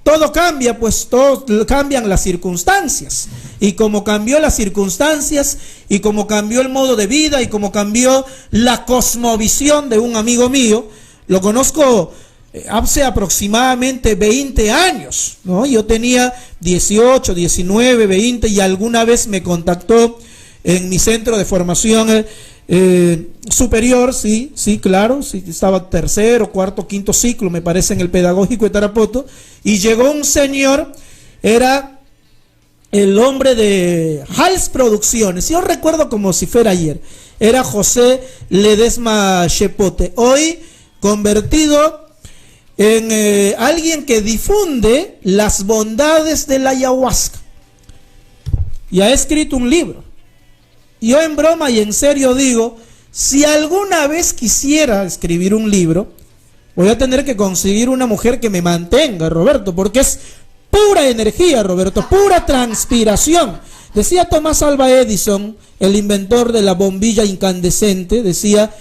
todo cambia, pues todo cambian las circunstancias. Y como cambió las circunstancias, y como cambió el modo de vida, y como cambió la cosmovisión de un amigo mío, lo conozco hace aproximadamente 20 años, ¿no? Yo tenía 18, 19, 20 y alguna vez me contactó en mi centro de formación superior, sí, claro, sí, estaba tercero, cuarto, quinto ciclo, me parece, en el pedagógico de Tarapoto, y llegó un señor, era el hombre de Hals Producciones, yo recuerdo como si fuera ayer, era José Ledesma Shepote, hoy convertido en alguien que difunde las bondades de la ayahuasca, y ha escrito un libro. Yo en broma y en serio digo, si alguna vez quisiera escribir un libro, voy a tener que conseguir una mujer que me mantenga, Roberto, porque es pura energía, Roberto, pura transpiración. Decía Thomas Alva Edison, el inventor de la bombilla incandescente, decía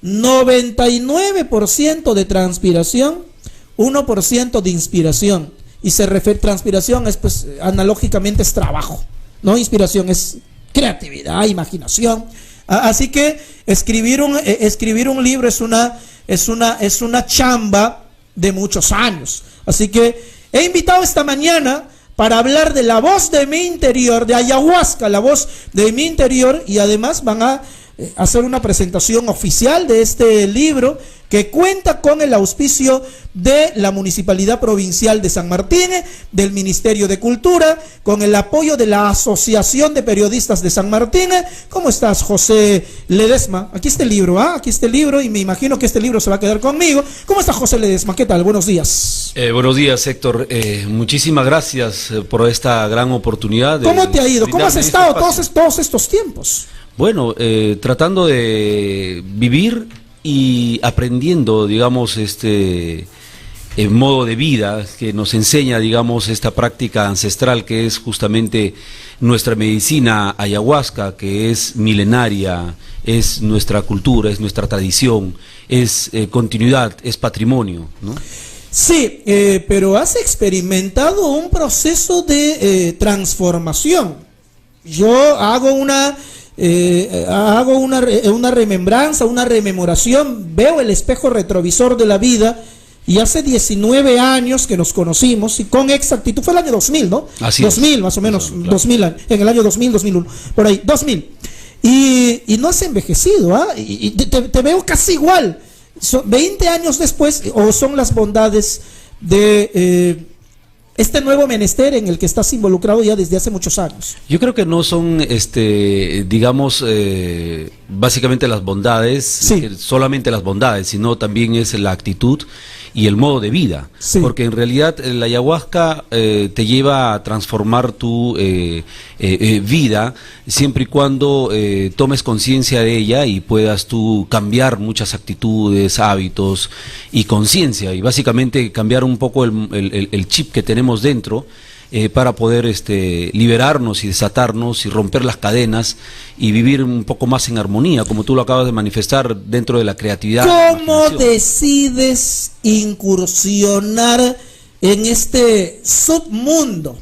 99% de transpiración, 1% de inspiración. Y se refiere, transpiración es, pues, analógicamente es trabajo, ¿no? Inspiración es creatividad, imaginación. Así que escribir un libro es una chamba de muchos años. Así que he invitado esta mañana para hablar de la voz de mi interior, de ayahuasca, la voz de mi interior, y además van a hacer una presentación oficial de este libro que cuenta con el auspicio de la Municipalidad Provincial de San Martín, del Ministerio de Cultura, con el apoyo de la Asociación de Periodistas de San Martín. ¿Cómo estás, José Ledesma? Aquí está el libro, aquí está el libro, y me imagino que este libro se va a quedar conmigo. ¿Cómo está, José Ledesma? ¿Qué tal? Buenos días. Buenos días, Héctor. Muchísimas gracias por esta gran oportunidad. ¿Cómo te ha ido? ¿Cómo has estado todos estos tiempos? Bueno, tratando de vivir y aprendiendo, digamos, modo de vida que nos enseña, digamos, esta práctica ancestral que es justamente nuestra medicina ayahuasca, que es milenaria, es nuestra cultura, es nuestra tradición, es continuidad, es patrimonio, ¿no? Sí, pero has experimentado un proceso de transformación. Yo hago una remembranza, una rememoración, veo el espejo retrovisor de la vida, y hace 19 años que nos conocimos, y con exactitud fue el año 2000, ¿no? Así 2000 es. más o menos, Claro. 2000, en el año 2000, 2001, por ahí, 2000. Y no has envejecido, y te veo casi igual. 20 años después, o son las bondades de este nuevo menester en el que estás involucrado ya desde hace muchos años. Yo creo que no son, digamos, básicamente las bondades, sí, solamente las bondades, sino también es la actitud y el modo de vida, sí, porque en realidad la ayahuasca te lleva a transformar tu vida siempre y cuando tomes conciencia de ella y puedas tú cambiar muchas actitudes, hábitos y conciencia, y básicamente cambiar un poco el chip que tenemos dentro, para poder liberarnos y desatarnos y romper las cadenas y vivir un poco más en armonía, como tú lo acabas de manifestar, dentro de la creatividad. ¿Cómo decides incursionar en este submundo?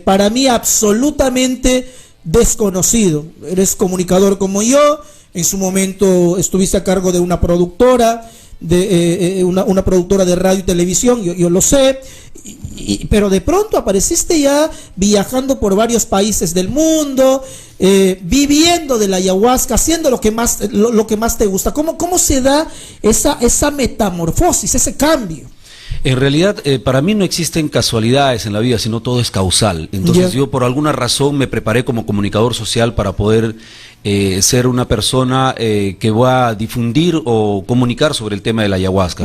Para mí absolutamente desconocido. Eres comunicador como yo, en su momento estuviste a cargo de una productora, una productora de radio y televisión, yo lo sé, pero de pronto apareciste ya viajando por varios países del mundo, viviendo de la ayahuasca, haciendo lo que más te gusta. ¿Cómo se da esa metamorfosis, ese cambio? En realidad, para mí no existen casualidades en la vida, sino todo es causal. Entonces yo por alguna razón me preparé como comunicador social para poder ser una persona que va a difundir o comunicar sobre el tema de la ayahuasca.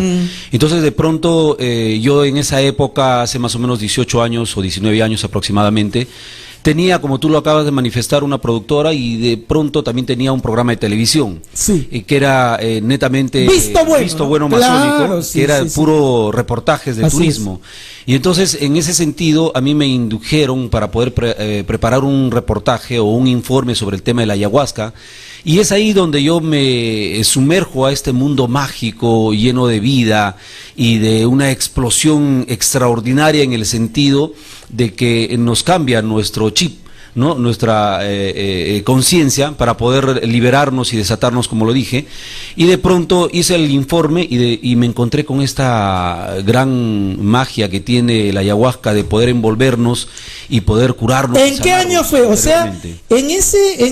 Entonces de pronto yo en esa época, hace más o menos 18 años o 19 años aproximadamente, tenía, como tú lo acabas de manifestar, una productora, y de pronto también tenía un programa de televisión, sí, que era netamente Visto Bueno, ¿no? Masónico, Claro, sí, que era sí, puro reportajes de Así turismo. Y entonces, en ese sentido, a mí me indujeron para poder preparar un reportaje o un informe sobre el tema de la ayahuasca, Y es ahí donde yo me sumerjo a este mundo mágico, lleno de vida y de una explosión extraordinaria en el sentido de que nos cambia nuestro chip, ¿no? Nuestra conciencia para poder liberarnos y desatarnos, como lo dije. Y de pronto hice el informe y me encontré con esta gran magia que tiene la ayahuasca de poder envolvernos y poder curarnos. ¿En qué año fue? O sea, en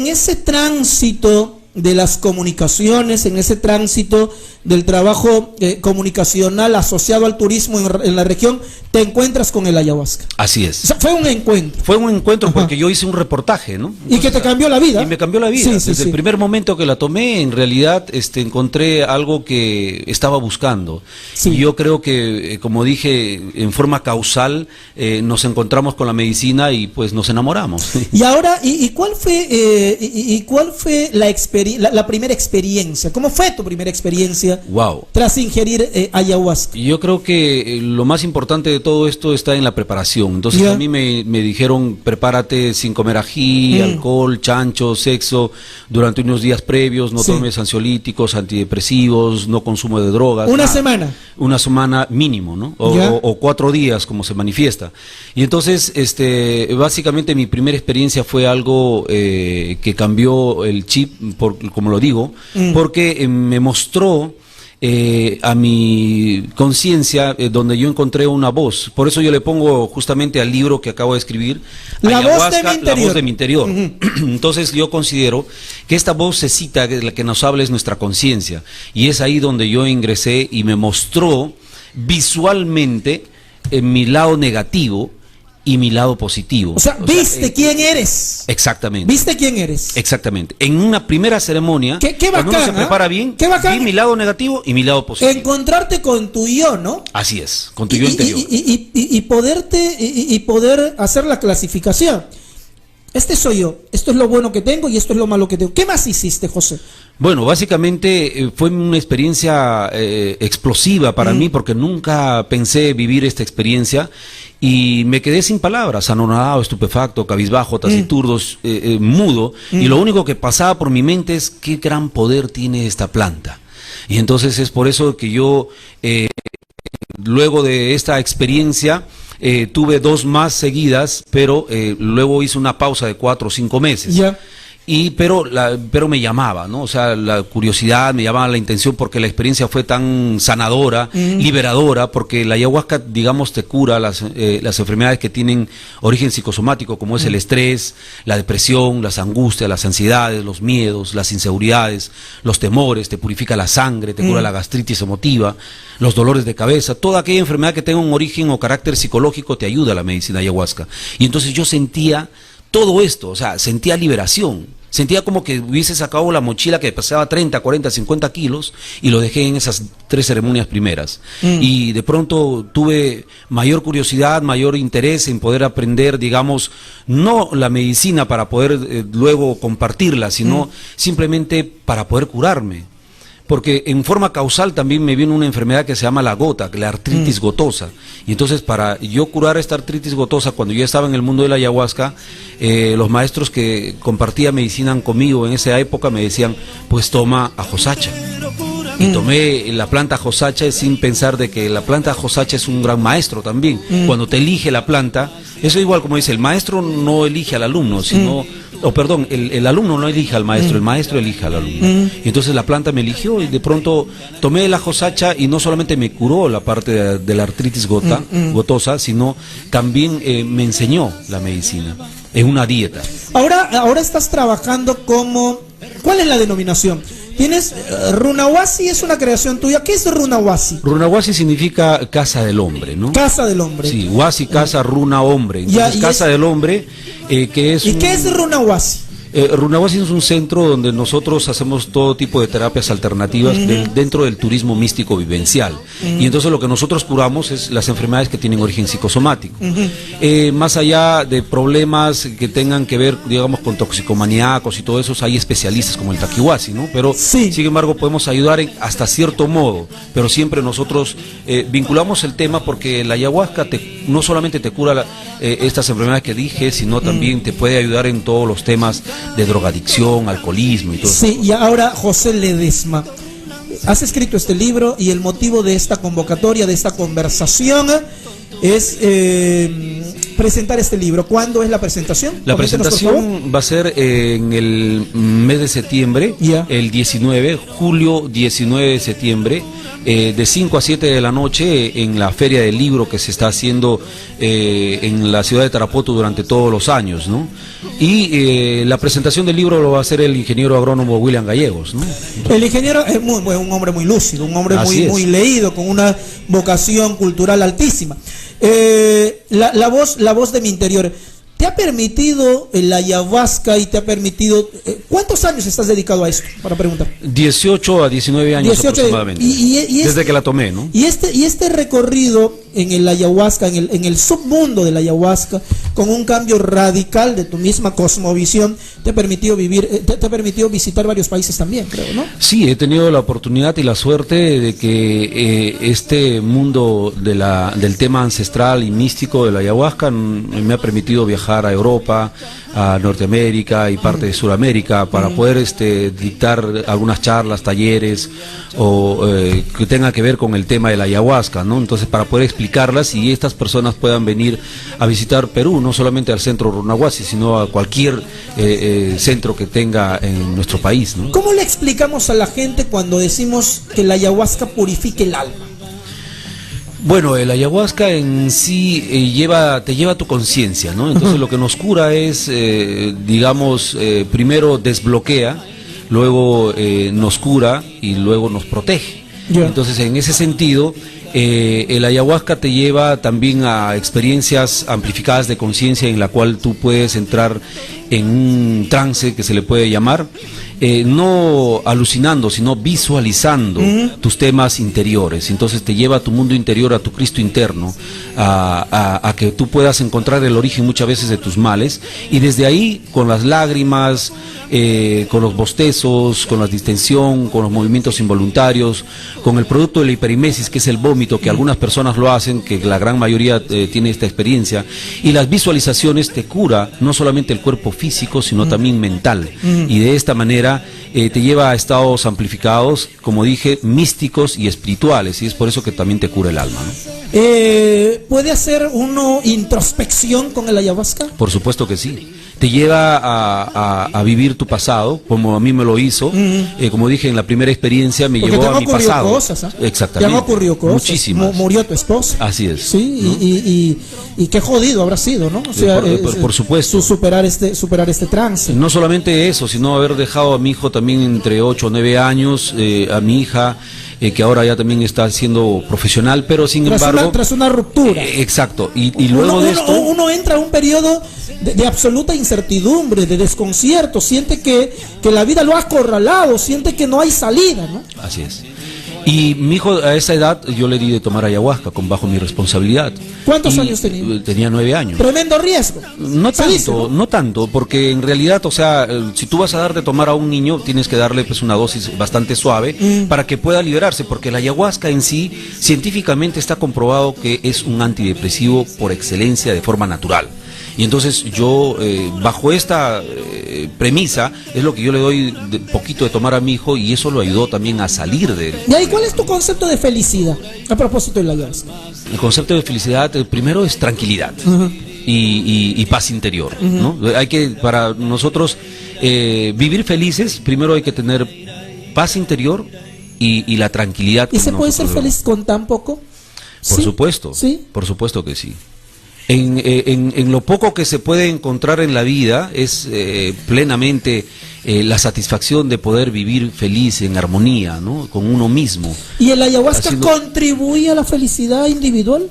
ese tránsito de las comunicaciones, en ese tránsito del trabajo comunicacional asociado al turismo en la región, te encuentras con el ayahuasca. Así es. O sea, fue un encuentro. Fue un encuentro. Ajá. Porque yo hice un reportaje, ¿no? Entonces, y que te cambió la vida. Y me cambió la vida. Sí, Desde sí, el primer momento que la tomé, en realidad encontré algo que estaba buscando. Sí. Y yo creo que, como dije, en forma causal, nos encontramos con la medicina y pues nos enamoramos. Y ahora, ¿cuál fue la primera experiencia? ¿Cómo fue tu primera experiencia? Wow. Tras ingerir ayahuasca. Yo creo que lo más importante de todo esto está en la preparación. Entonces Yeah. a mí me dijeron, prepárate sin comer ají, alcohol, chancho, sexo, durante unos días previos, no Sí. tomes ansiolíticos, antidepresivos, no consumo de drogas. ¿Una nada. semana? Una semana mínimo, ¿no? Yeah. O 4 días, como se manifiesta. Y entonces, básicamente mi primera experiencia fue algo que cambió el chip, como lo digo, porque me mostró a mi conciencia, donde yo encontré una voz. Por eso yo le pongo justamente al libro que acabo de escribir, La voz de mi la interior. voz de mi interior. Entonces yo considero que esta vocecita que la que nos habla es nuestra conciencia, y es ahí donde yo ingresé y me mostró visualmente mi lado negativo y mi lado positivo. O sea, viste quién eres. Exactamente. ¿Viste quién eres? Exactamente. En una primera ceremonia, Qué cuando uno bacán, se prepara bien, qué bacán. vi mi lado negativo y mi lado positivo. Encontrarte con tu yo, ¿no? Así es, con tu yo interior. Y poder hacer la clasificación. Este soy yo, esto es lo bueno que tengo y esto es lo malo que tengo. ¿Qué más hiciste, José? Bueno, básicamente fue una experiencia explosiva para mí, porque nunca pensé vivir esta experiencia y me quedé sin palabras, anonadado, estupefacto, cabizbajo, taciturno, mudo, y lo único que pasaba por mi mente es qué gran poder tiene esta planta. Y entonces es por eso que yo, luego de esta experiencia, tuve 2 más seguidas, pero luego hice una pausa de 4 o 5 meses. Ya. Pero me llamaba, ¿no? O sea, la curiosidad, me llamaba la intención, porque la experiencia fue tan sanadora, liberadora, porque la ayahuasca, digamos, te cura las enfermedades que tienen origen psicosomático, como es el estrés, la depresión, las angustias, las ansiedades, los miedos, las inseguridades, los temores, te purifica la sangre, te cura la gastritis emotiva, los dolores de cabeza, toda aquella enfermedad que tenga un origen o carácter psicológico te ayuda la medicina ayahuasca. Y entonces yo sentía todo esto, o sea, sentía liberación, sentía como que hubiese sacado la mochila que pesaba 30, 40, 50 kilos y lo dejé en esas 3 ceremonias primeras. Y de pronto tuve mayor curiosidad, mayor interés en poder aprender, digamos, no la medicina para poder luego compartirla, sino simplemente para poder curarme. Porque en forma causal también me vino una enfermedad que se llama la gota, la artritis gotosa. Y entonces, para yo curar esta artritis gotosa, cuando yo estaba en el mundo de la ayahuasca, los maestros que compartían medicina conmigo en esa época me decían, pues toma ajosacha. Y tomé la planta ajosacha sin pensar de que la planta ajosacha es un gran maestro también. Cuando te elige la planta, eso igual como dice, el maestro no elige al alumno, sino... el alumno no elige al maestro, el maestro elige al alumno. Y entonces la planta me eligió y de pronto tomé la ajosacha y no solamente me curó la parte de la artritis gotosa, sino también me enseñó la medicina. Es una dieta. Ahora estás trabajando como... ¿Cuál es la denominación? Tienes... Runawasi es una creación tuya. ¿Qué es Runawasi? Runawasi significa casa del hombre, ¿no? Casa del hombre. Sí, Wasi, casa, Runa, hombre. Entonces, casa del hombre, que es... ¿Y qué es Runawasi? Runawasi es un centro donde nosotros hacemos todo tipo de terapias alternativas dentro del turismo místico vivencial. Y entonces lo que nosotros curamos es las enfermedades que tienen origen psicosomático. Más allá de problemas que tengan que ver, digamos, con toxicomaníacos y todo eso, hay especialistas como el Taquihuasi, ¿no? Pero, sí, sin embargo, podemos ayudar hasta cierto modo, pero siempre nosotros vinculamos el tema porque la ayahuasca te no solamente te cura estas enfermedades que dije, sino también te puede ayudar en todos los temas de drogadicción, alcoholismo y todo eso. Sí, y ahora José Ledesma, has escrito este libro y el motivo de esta convocatoria, de esta conversación, es presentar este libro. ¿Cuándo es la presentación? La presentación va a ser en el mes de septiembre, el 19, julio 19 de septiembre, de 5 a 7 de la noche en la Feria del Libro que se está haciendo en la ciudad de Tarapoto durante todos los años, ¿no? Y la presentación del libro lo va a hacer el ingeniero agrónomo William Gallegos, ¿no? El ingeniero es un hombre muy lúcido, un hombre muy leído, con una vocación cultural altísima. La voz de mi interior, ¿te ha permitido la ayahuasca y te ha permitido... ¿cuántos años estás dedicado a esto? Para preguntar. 18 a 19 años 18, aproximadamente. Desde que la tomé, ¿no? Y este recorrido en el ayahuasca, en el submundo de la ayahuasca, con un cambio radical de tu misma cosmovisión, te ha permitido te ha permitido visitar varios países también, creo, ¿no? Sí, he tenido la oportunidad y la suerte de que este mundo del tema ancestral y místico de la ayahuasca me ha permitido viajar a Europa, a Norteamérica y parte de Sudamérica para poder dictar algunas charlas, talleres o que tenga que ver con el tema de la ayahuasca, ¿no? Entonces, para poder explicarlas y estas personas puedan venir a visitar Perú, no solamente al centro Runahuasi, sino a cualquier centro que tenga en nuestro país, ¿no? ¿Cómo le explicamos a la gente cuando decimos que la ayahuasca purifica el alma? Bueno, el ayahuasca en sí te lleva a tu conciencia, ¿no? Entonces lo que nos cura es, primero desbloquea, luego nos cura y luego nos protege. Entonces, en ese sentido, el ayahuasca te lleva también a experiencias amplificadas de conciencia en la cual tú puedes entrar en un trance que se le puede llamar, no alucinando, sino visualizando tus temas interiores. Entonces te lleva a tu mundo interior, a tu Cristo interno, a que tú puedas encontrar el origen muchas veces de tus males, y desde ahí, con las lágrimas, con los bostezos, con la distensión, con los movimientos involuntarios, con el producto de la hiperimesis, que es el vómito, que algunas personas lo hacen, que la gran mayoría tiene esta experiencia, y las visualizaciones te cura no solamente el cuerpo físico, sino también mental, y de esta manera te lleva a estados amplificados, como dije, místicos y espirituales, y es por eso que también te cura el alma, ¿no? ¿Puede hacer uno introspección con el ayahuasca? Por supuesto que sí. Te lleva a vivir tu pasado, como a mí me lo hizo. Como dije, en la primera experiencia me llevó a mi pasado. Cosas, ¿eh? Exactamente. Te han ocurrido cosas. Muchísimas. Murió tu esposa. Así es. Sí, ¿no? y qué jodido habrá sido, ¿no? O sea, por supuesto. Superar este trance. No solamente eso, sino haber dejado a mi hijo también entre 8 o 9 años, a mi hija, que ahora ya también está siendo profesional, pero sin embargo... Tras una ruptura. Exacto. Y luego de esto... Uno entra a un periodo de absoluta incertidumbre, de desconcierto, siente que la vida lo ha acorralado, siente que no hay salida, ¿no? Así es. Y mi hijo a esa edad yo le di de tomar ayahuasca bajo mi responsabilidad. ¿Cuántos años tenía? Tenía 9 años. Tremendo riesgo. No tanto, porque en realidad, o sea, si tú vas a dar de tomar a un niño, tienes que darle pues una dosis bastante suave para que pueda liberarse, porque la ayahuasca en sí, científicamente está comprobado que es un antidepresivo por excelencia de forma natural. Y entonces yo, bajo esta premisa, es lo que yo le doy poquito de tomar a mi hijo, y eso lo ayudó también a salir de él. ¿Y ahí cuál es tu concepto de felicidad a propósito de la ayahuasca? El concepto de felicidad, primero es tranquilidad y paz interior, ¿no? Hay que, para nosotros, vivir felices, primero hay que tener paz interior y la tranquilidad. ¿Y se puede ser feliz con tan poco? Por supuesto, ¿sí? Por supuesto que sí. En lo poco que se puede encontrar en la vida es plenamente la satisfacción de poder vivir feliz, en armonía, ¿no? Con uno mismo. ¿Y el ayahuasca contribuye a la felicidad individual?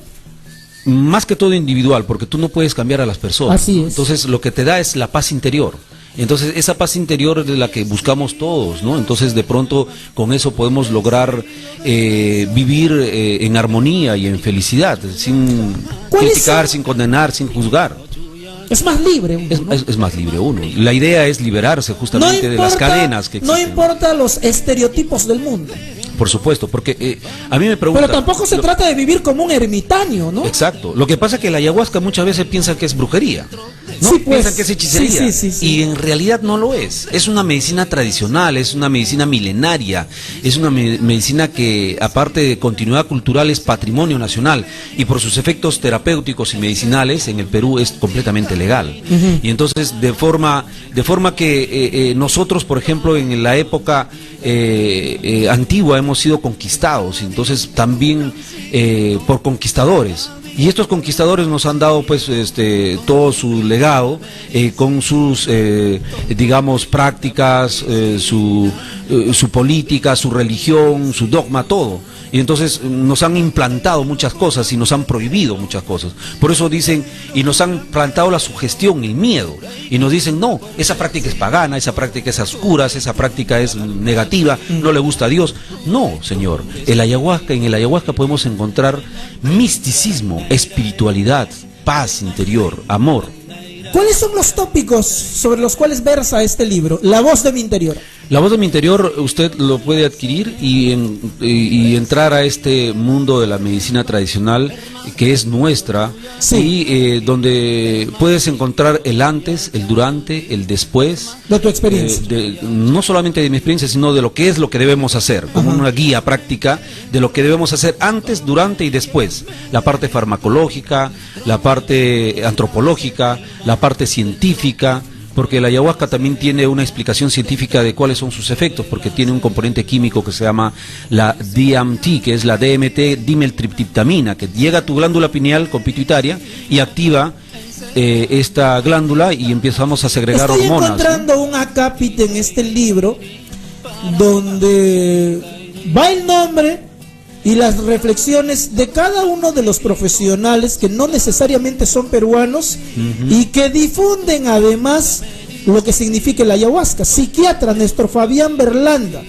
Más que todo individual, porque tú no puedes cambiar a las personas. Así es. Entonces lo que te da es la paz interior. Entonces esa paz interior es la que buscamos todos, ¿no? Entonces de pronto con eso podemos lograr vivir en armonía y en felicidad, sin criticar, sin condenar, sin juzgar. Es más libre uno, ¿no? Es más libre uno. La idea es liberarse justamente de las cadenas que existen. No importa los estereotipos del mundo. por supuesto, porque a mí me preguntan... Pero tampoco se trata de vivir como un ermitaño, ¿no? Exacto. Lo que pasa es que la ayahuasca muchas veces piensan que es brujería, ¿no? Sí, pues, piensan que es hechicería. sí. Y en realidad no lo es. Es una medicina tradicional, es una medicina milenaria, es una medicina que, aparte de continuidad cultural, es patrimonio nacional. Y por sus efectos terapéuticos y medicinales, en el Perú es completamente legal. Y entonces, de forma que nosotros, por ejemplo, en la época antigua hemos sido conquistados, entonces también por conquistadores. Y estos conquistadores nos han dado pues todo su legado con sus digamos prácticas, su política, su religión, su dogma, todo. Y entonces nos han implantado muchas cosas y nos han prohibido muchas cosas. Por eso dicen, y nos han plantado la sugestión, el miedo. Y nos dicen, no, esa práctica es pagana, esa práctica es a oscuras, esa práctica es negativa, no le gusta a Dios. No, señor, en el ayahuasca podemos encontrar misticismo, espiritualidad, paz interior, amor. ¿Cuáles son los tópicos sobre los cuales versa este libro? La voz de mi interior. La voz de mi interior usted lo puede adquirir y entrar a este mundo de la medicina tradicional que es nuestra, sí. Y donde puedes encontrar el antes, el durante, el después. De tu experiencia. No solamente de mi experiencia, sino de lo que es lo que debemos hacer, como una guía práctica de lo que debemos hacer antes, durante y después. La parte farmacológica, la parte antropológica, la parte científica, porque la ayahuasca también tiene una explicación científica de cuáles son sus efectos, porque tiene un componente químico que se llama la DMT, que es la DMT, dimetiltriptamina, que llega a tu glándula pineal pituitaria y activa esta glándula y empezamos a segregar hormonas. Estoy encontrando un acápite en este libro donde va el nombre y las reflexiones de cada uno de los profesionales que no necesariamente son peruanos y que difunden además lo que significa la ayahuasca. Psiquiatra Néstor Fabián Berlanda,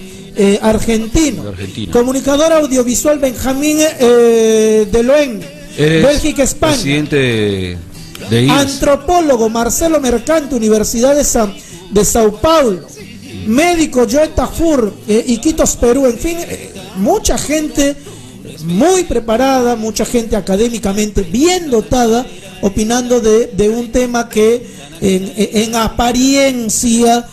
argentino. Comunicador audiovisual Benjamín Deloen, Bélgica, España. Presidente de IES. Antropólogo Marcelo Mercante, Universidad de Sao Paulo. Médico Joe Tafur, Iquitos, Perú. En fin, mucha gente muy preparada, mucha gente académicamente bien dotada, opinando de un tema que en apariencia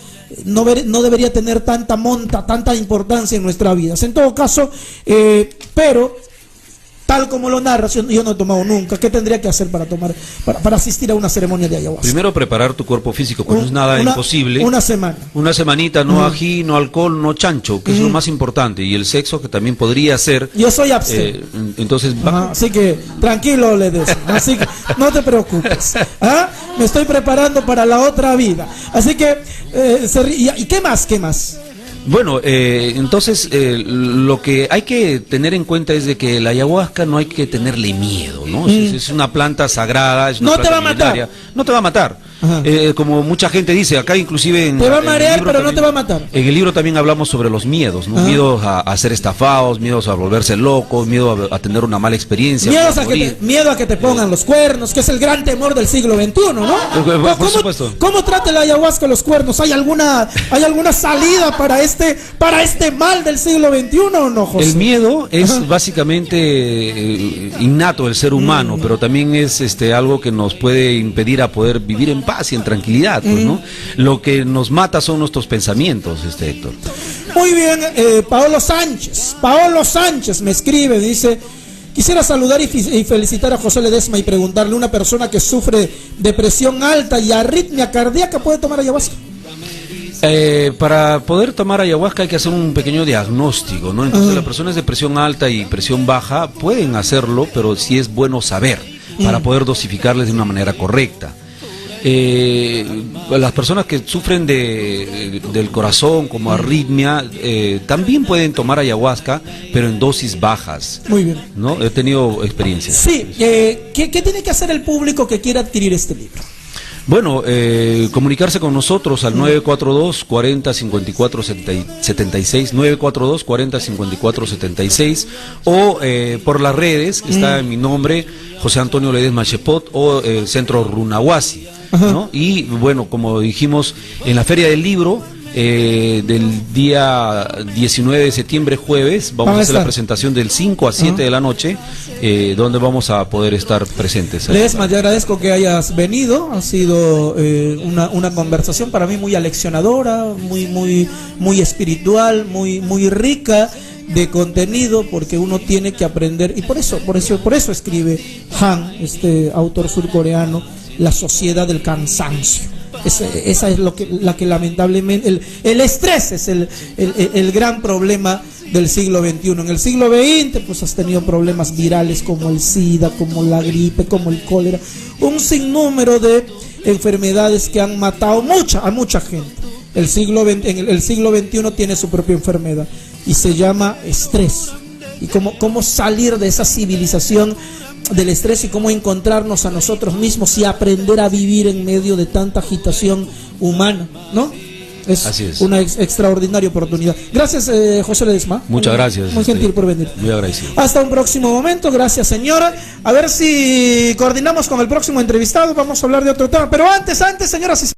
no debería tener tanta monta, tanta importancia en nuestras vidas. En todo caso, pero tal como lo narras, yo no he tomado nunca. ¿Qué tendría que hacer para asistir a una ceremonia de ayahuasca? Primero, preparar tu cuerpo físico, que no es nada imposible. Una semana. Una semanita, no ají, no alcohol, no chancho, que es lo más importante. Y el sexo, que también podría ser. Yo soy abstemio. Entonces, así que tranquilo, Ledesma. Así que no te preocupes. Me estoy preparando para la otra vida. Así que, ¿y qué más? ¿Qué más? Bueno, entonces lo que hay que tener en cuenta es de que la ayahuasca no hay que tenerle miedo, ¿no? Es una planta sagrada, es una planta te va a matar. No te va a matar. Como mucha gente dice, acá inclusive te va a marear, pero no te va a matar. En el libro también hablamos sobre los miedos, ¿no? Miedos a ser estafados, miedos a volverse locos, miedo a tener una mala experiencia. Miedo a que te pongan los cuernos, que es el gran temor del siglo XXI, ¿no? Por supuesto. ¿Cómo trata la ayahuasca los cuernos? ¿Hay alguna salida para este mal del siglo XXI o no, José? El miedo es básicamente innato del ser humano, pero también es algo que nos puede impedir a poder vivir en paz y en tranquilidad, pues, ¿no? Lo que nos mata son nuestros pensamientos, Héctor. Muy bien, Paolo Sánchez me escribe, dice: quisiera saludar y felicitar a José Ledesma y preguntarle, una persona que sufre de presión alta y arritmia cardíaca, ¿puede tomar ayahuasca? Para poder tomar ayahuasca hay que hacer un pequeño diagnóstico, ¿no? Entonces las personas de presión alta y presión baja pueden hacerlo, pero sí es bueno saber para poder dosificarles de una manera correcta. Las personas que sufren del corazón, como arritmia, también pueden tomar ayahuasca, pero en dosis bajas. Muy bien. ¿No? He tenido experiencias. Sí. ¿Qué tiene que hacer el público que quiera adquirir este libro? Bueno, comunicarse con nosotros al 942 40 54 76, 942 40 54 76, o por las redes, que está en mi nombre, José Antonio Ledesma Chepot, o el Centro Runahuasi, ¿no? Y bueno, como dijimos, en la Feria del Libro del día 19 de septiembre, jueves, vamos a hacer la presentación del 5 a 7 de la noche, donde vamos a poder estar presentes. Ledesma, te agradezco que hayas venido, ha sido una conversación para mí muy aleccionadora, muy espiritual, muy rica de contenido, porque uno tiene que aprender, y por eso escribe Han, este autor surcoreano, La sociedad del cansancio. Esa es la que lamentablemente el estrés es el gran problema del siglo XXI. En el siglo XX pues has tenido problemas virales como el SIDA, como la gripe, como el cólera, un sinnúmero de enfermedades que han matado a mucha gente. El siglo XXI tiene su propia enfermedad y se llama estrés. Y cómo salir de esa civilización del estrés y cómo encontrarnos a nosotros mismos y aprender a vivir en medio de tanta agitación humana, ¿no? Así es. Una extraordinaria oportunidad. Gracias, José Ledesma. Muchas gracias. Muy gentil por venir. Muy agradecido. Hasta un próximo momento. Gracias, señora. A ver si coordinamos con el próximo entrevistado. Vamos a hablar de otro tema. Pero antes, señoras y señores.